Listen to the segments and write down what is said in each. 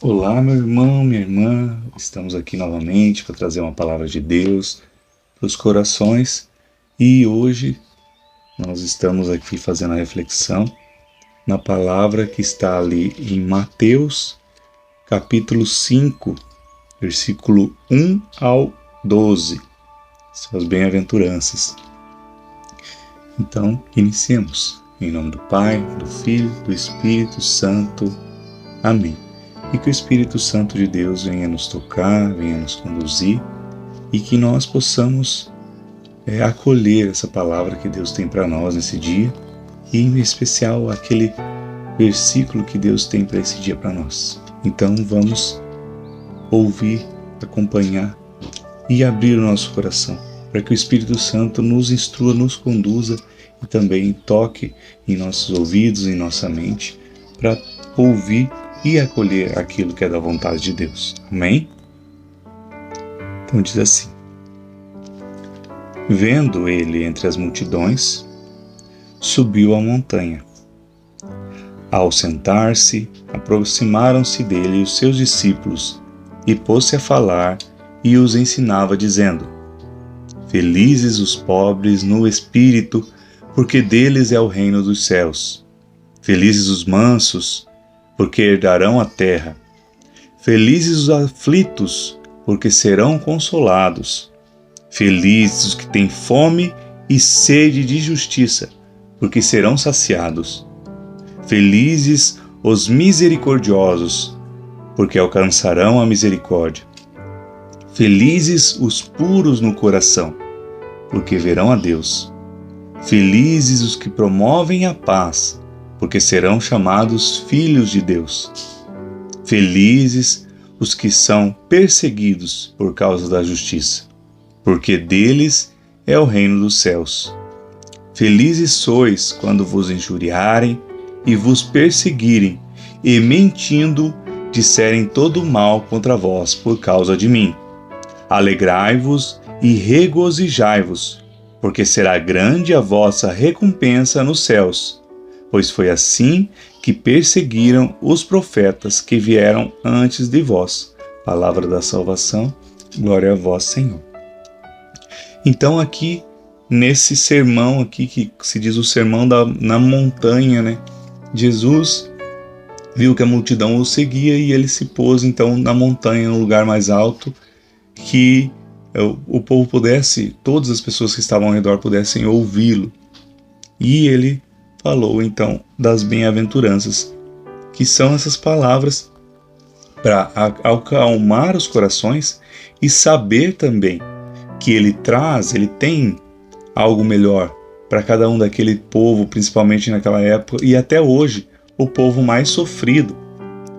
Olá, meu irmão, minha irmã. Estamos aqui novamente para trazer uma palavra de Deus para os corações e hoje nós estamos aqui fazendo a reflexão na palavra que está ali em Mateus, capítulo 5, versículo 1 ao 12. São as bem-aventuranças. Então, iniciemos. Em nome do Pai, do Filho, do Espírito Santo. Amém. E que o Espírito Santo de Deus venha nos tocar, venha nos conduzir e que nós possamos acolher essa palavra que Deus tem para nós nesse dia e em especial aquele versículo que Deus tem para esse dia para nós. Então vamos ouvir, acompanhar e abrir o nosso coração para que o Espírito Santo nos instrua, nos conduza e também toque em nossos ouvidos, em nossa mente, para ouvir e acolher aquilo que é da vontade de Deus. Amém? Então diz assim: vendo ele entre as multidões, subiu a montanha. Ao sentar-se, aproximaram-se dele os seus discípulos, e pôs-se a falar e os ensinava, dizendo: felizes os pobres no espírito, porque deles é o reino dos céus. Felizes os mansos, porque herdarão a terra. Felizes os aflitos, porque serão consolados. Felizes os que têm fome e sede de justiça, porque serão saciados. Felizes os misericordiosos, porque alcançarão a misericórdia. Felizes os puros no coração, porque verão a Deus. Felizes os que promovem a paz, porque serão chamados filhos de Deus. Felizes os que são perseguidos por causa da justiça, porque deles é o reino dos céus. Felizes sois quando vos injuriarem e vos perseguirem, e mentindo disserem todo o mal contra vós por causa de mim. Alegrai-vos e regozijai-vos, porque será grande a vossa recompensa nos céus, pois foi assim que perseguiram os profetas que vieram antes de vós. Palavra da salvação, glória a vós, Senhor. Então aqui, nesse sermão aqui, que se diz o sermão na montanha, né? Jesus viu que a multidão o seguia e ele se pôs então na montanha, no lugar mais alto, que o povo pudesse, todas as pessoas que estavam ao redor pudessem ouvi-lo. E ele falou então das bem-aventuranças, que são essas palavras para acalmar os corações e saber também que ele tem algo melhor para cada um daquele povo, principalmente naquela época e até hoje, o povo mais sofrido,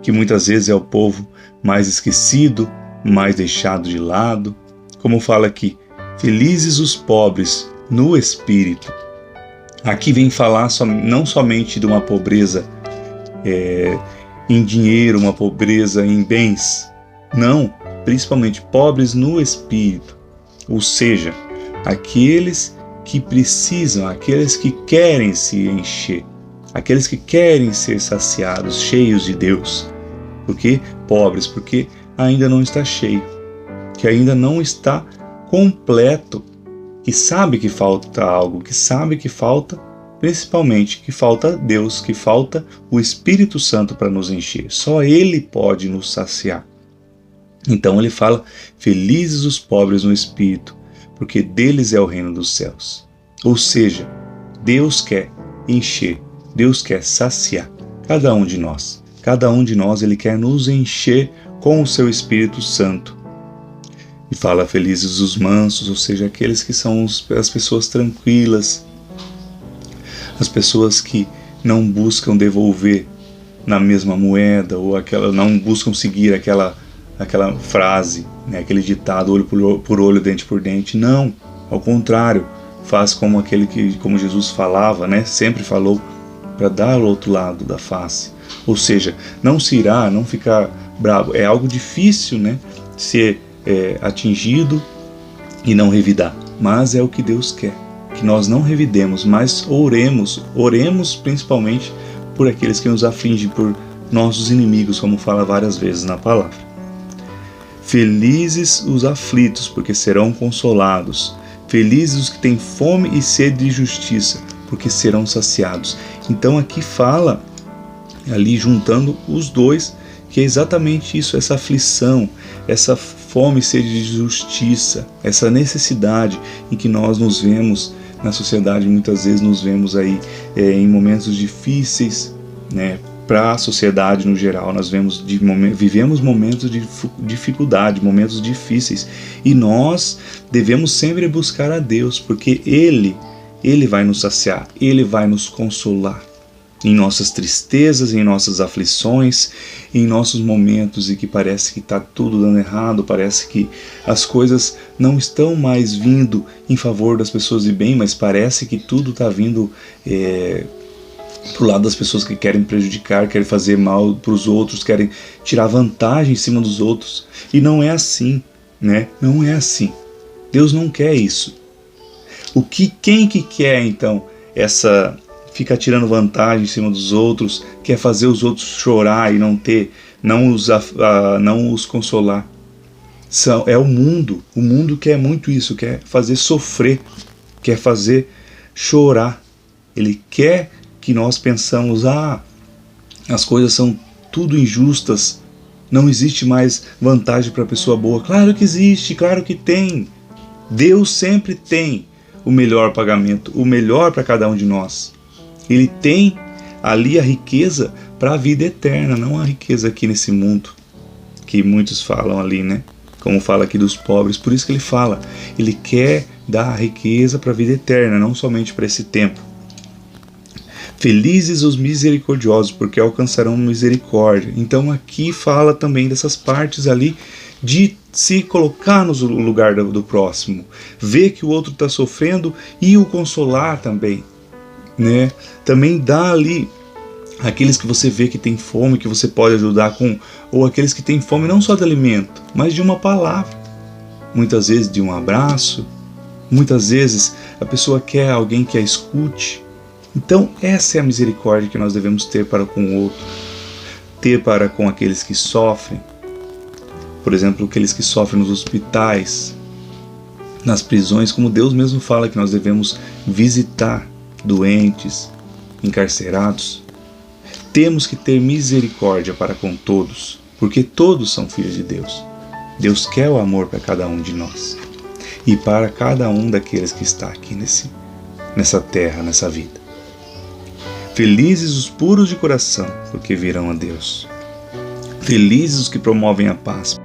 que muitas vezes é o povo mais esquecido, mais deixado de lado. Como fala aqui, felizes os pobres no espírito. Aqui vem falar não somente de uma pobreza em dinheiro, uma pobreza em bens. Não, principalmente pobres no espírito. Ou seja, aqueles que precisam, aqueles que querem se encher, aqueles que querem ser saciados, cheios de Deus. Por que pobres? Porque ainda não está cheio, que ainda não está completo, que sabe que falta algo, que sabe que falta, principalmente, que falta Deus, que falta o Espírito Santo para nos encher. Só Ele pode nos saciar. Então ele fala, felizes os pobres no Espírito, porque deles é o reino dos céus. Ou seja, Deus quer encher, Deus quer saciar cada um de nós. Cada um de nós Ele quer nos encher com o seu Espírito Santo. E fala felizes os mansos, ou seja, aqueles que são as pessoas tranquilas, as pessoas que não buscam devolver na mesma moeda, ou não buscam seguir aquela frase, né, aquele ditado, olho por olho, dente por dente. Não, ao contrário, faz como como Jesus falava, né, sempre falou, para dar ao outro lado da face. Ou seja, não se irá, não ficar bravo. É algo difícil, né, ser atingido e não revidar, mas é o que Deus quer, que nós não revidemos, mas oremos principalmente por aqueles que nos afligem, por nossos inimigos, como fala várias vezes na palavra. Felizes os aflitos, porque serão consolados. Felizes os que têm fome e sede de justiça, porque serão saciados. Então aqui fala, ali juntando os dois, que é exatamente isso, essa aflição, essa fome e sede de justiça, essa necessidade em que nós nos vemos na sociedade, muitas vezes nos vemos aí em momentos difíceis, né? Para a sociedade no geral, nós vivemos momentos de dificuldade, momentos difíceis, e nós devemos sempre buscar a Deus, porque Ele vai nos saciar, Ele vai nos consolar em nossas tristezas, em nossas aflições, em nossos momentos em que parece que está tudo dando errado, parece que as coisas não estão mais vindo em favor das pessoas de bem, mas parece que tudo está vindo pro lado das pessoas que querem prejudicar, querem fazer mal para os outros, querem tirar vantagem em cima dos outros. E não é assim, né? Não é assim. Deus não quer isso. Quem que quer então ficar tirando vantagem em cima dos outros, quer fazer os outros chorar e não os consolar? É o mundo. O mundo quer muito isso, quer fazer sofrer, quer fazer chorar. Ele quer que nós pensamos, as coisas são tudo injustas, não existe mais vantagem para a pessoa boa. Claro que existe, claro que tem. Deus sempre tem o melhor pagamento, o melhor para cada um de nós. Ele tem ali a riqueza para a vida eterna, não a riqueza aqui nesse mundo, que muitos falam ali, né? Como fala aqui dos pobres. Por isso que ele fala, ele quer dar a riqueza para a vida eterna, não somente para esse tempo. Felizes os misericordiosos, porque alcançarão misericórdia. Então aqui fala também dessas partes ali de se colocar no lugar do próximo, ver que o outro está sofrendo e o consolar também, né? Também dá ali aqueles que você vê que tem fome, que você pode ajudar com, ou aqueles que têm fome não só de alimento, mas de uma palavra, muitas vezes de um abraço, muitas vezes a pessoa quer alguém que a escute. Então essa é a misericórdia que nós devemos ter para com o outro, ter para com aqueles que sofrem, por exemplo, aqueles que sofrem nos hospitais, nas prisões, como Deus mesmo fala que nós devemos visitar doentes, encarcerados. Temos que ter misericórdia para com todos, porque todos são filhos de Deus. Deus quer o amor para cada um de nós e para cada um daqueles que está aqui nessa terra, nessa vida. Felizes os puros de coração, porque virão a Deus. Felizes os que promovem a paz,